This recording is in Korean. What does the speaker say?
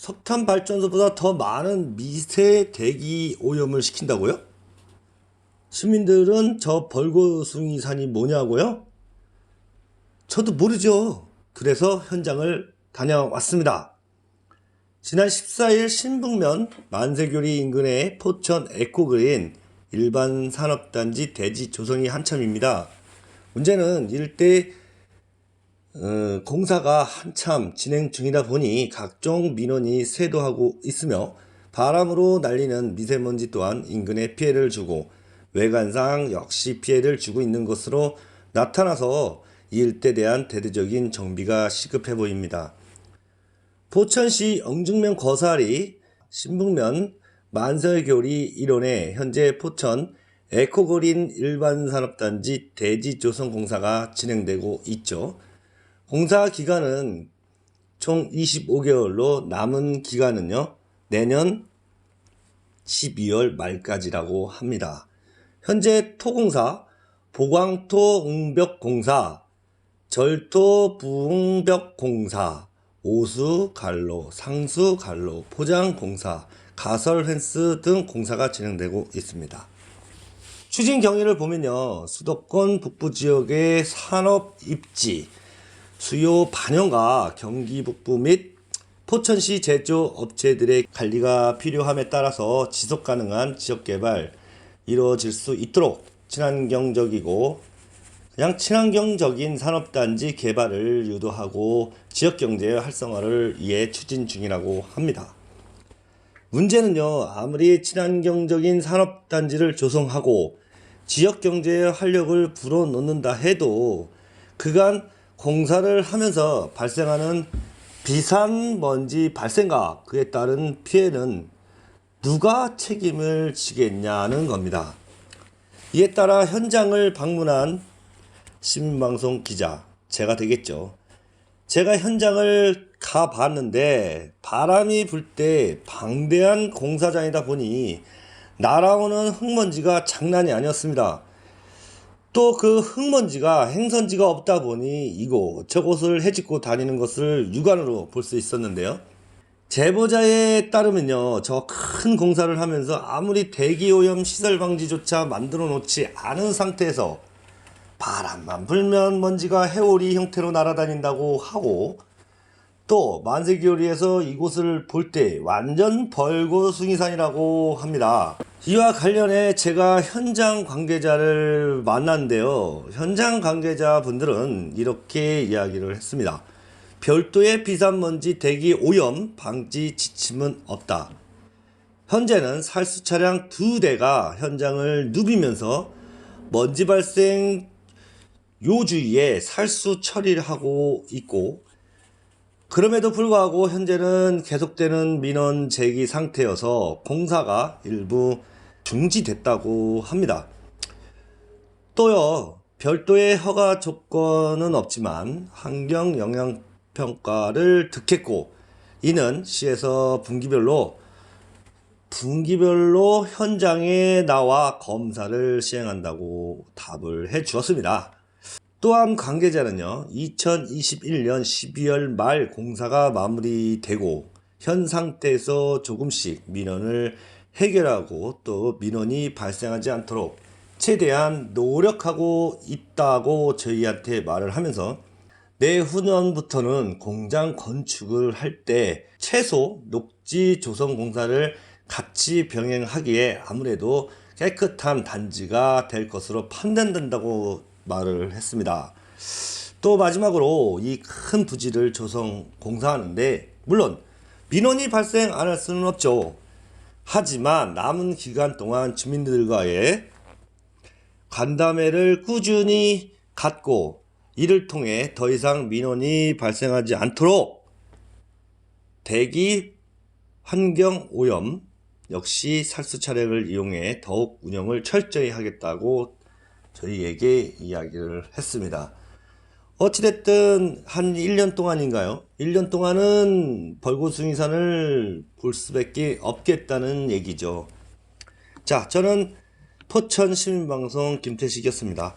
석탄 발전소보다 더 많은 미세 대기 오염을 시킨다고요? 시민들은 저 벌고숭이산이 뭐냐고요? 저도 모르죠. 그래서 현장을 다녀왔습니다. 지난 14일 신북면 만세교리 인근의 포천 에코그린 일반 산업단지 대지 조성이 한참입니다. 문제는 일대 공사가 한참 진행 중이다 보니 각종 민원이 쇄도하고 있으며 바람으로 날리는 미세먼지 또한 인근에 피해를 주고 외관상 역시 피해를 주고 있는 것으로 나타나서 이 일대에 대한 대대적인 정비가 시급해 보입니다. 포천시 영중면 거사리 신북면 만세교리 1원에 현재 포천 에코그린 일반산업단지 대지조성 공사가 진행되고 있죠. 공사 기간은 총 25개월로 남은 기간은요 내년 12월 말까지라고 합니다. 현재 토공사, 보광토 응벽공사, 절토 부응벽공사, 오수 갈로, 상수 갈로, 포장공사, 가설 펜스 등 공사가 진행되고 있습니다. 추진 경위를 보면요, 수도권 북부 지역의 산업 입지, 수요 반영과 경기 북부 및 포천시 제조업체들의 관리가 필요함에 따라서 지속 가능한 지역 개발 이루어질 수 있도록 친환경적이고 그냥 친환경적인 산업단지 개발을 유도하고 지역경제 활성화를 위해 추진 중이라고 합니다. 문제는요, 아무리 친환경적인 산업단지를 조성하고 지역경제의 활력을 불어넣는다 해도 그간 공사를 하면서 발생하는 비산먼지 발생과 그에 따른 피해는 누가 책임을 지겠냐는 겁니다. 이에 따라 현장을 방문한 시민방송 기자, 제가 되겠죠. 제가 현장을 가봤는데 바람이 불 때 방대한 공사장이다 보니 날아오는 흙먼지가 장난이 아니었습니다. 또 그 흙먼지가 행선지가 없다 보니 이곳 저곳을 헤집고 다니는 것을 육안으로 볼 수 있었는데요. 제보자에 따르면요, 저 큰 공사를 하면서 아무리 대기오염 시설 방지조차 만들어 놓지 않은 상태에서 바람만 불면 먼지가 해오리 형태로 날아다닌다고 하고, 또 만세교리에서 이곳을 볼 때 완전 벌고숭이산이라고 합니다. 이와 관련해 제가 현장 관계자를 만났는데요, 현장 관계자분들은 이렇게 이야기를 했습니다. 별도의 비산먼지 대기 오염 방지 지침은 없다. 현재는 살수 차량 2대가 현장을 누비면서 먼지 발생 요주의에 살수 처리를 하고 있고, 그럼에도 불구하고 현재는 계속되는 민원 제기 상태여서 공사가 일부 중지됐다고 합니다. 또요, 별도의 허가 조건은 없지만 환경 영향 평가를 득했고, 이는 시에서 분기별로 현장에 나와 검사를 시행한다고 답을 해 주었습니다. 또한 관계자는요, 2021년 12월 말 공사가 마무리되고 현 상태에서 조금씩 민원을 해결하고 또 민원이 발생하지 않도록 최대한 노력하고 있다고 저희한테 말을 하면서 내후년부터는 공장 건축을 할 때 최소 녹지 조성 공사를 같이 병행하기에 아무래도 깨끗한 단지가 될 것으로 판단된다고 말을 했습니다. 또 마지막으로 이 큰 부지를 조성 공사하는데 물론 민원이 발생 안 할 수는 없죠. 하지만 남은 기간 동안 주민들과의 간담회를 꾸준히 갖고 이를 통해 더 이상 민원이 발생하지 않도록 대기 환경 오염 역시 살수 차량을 이용해 더욱 운영을 철저히 하겠다고 저희에게 이야기를 했습니다. 어찌됐든 한 1년 동안인가요? 1년 동안은 벌고숭이산을 볼 수밖에 없겠다는 얘기죠. 자, 저는 포천 시민방송 김태식이었습니다.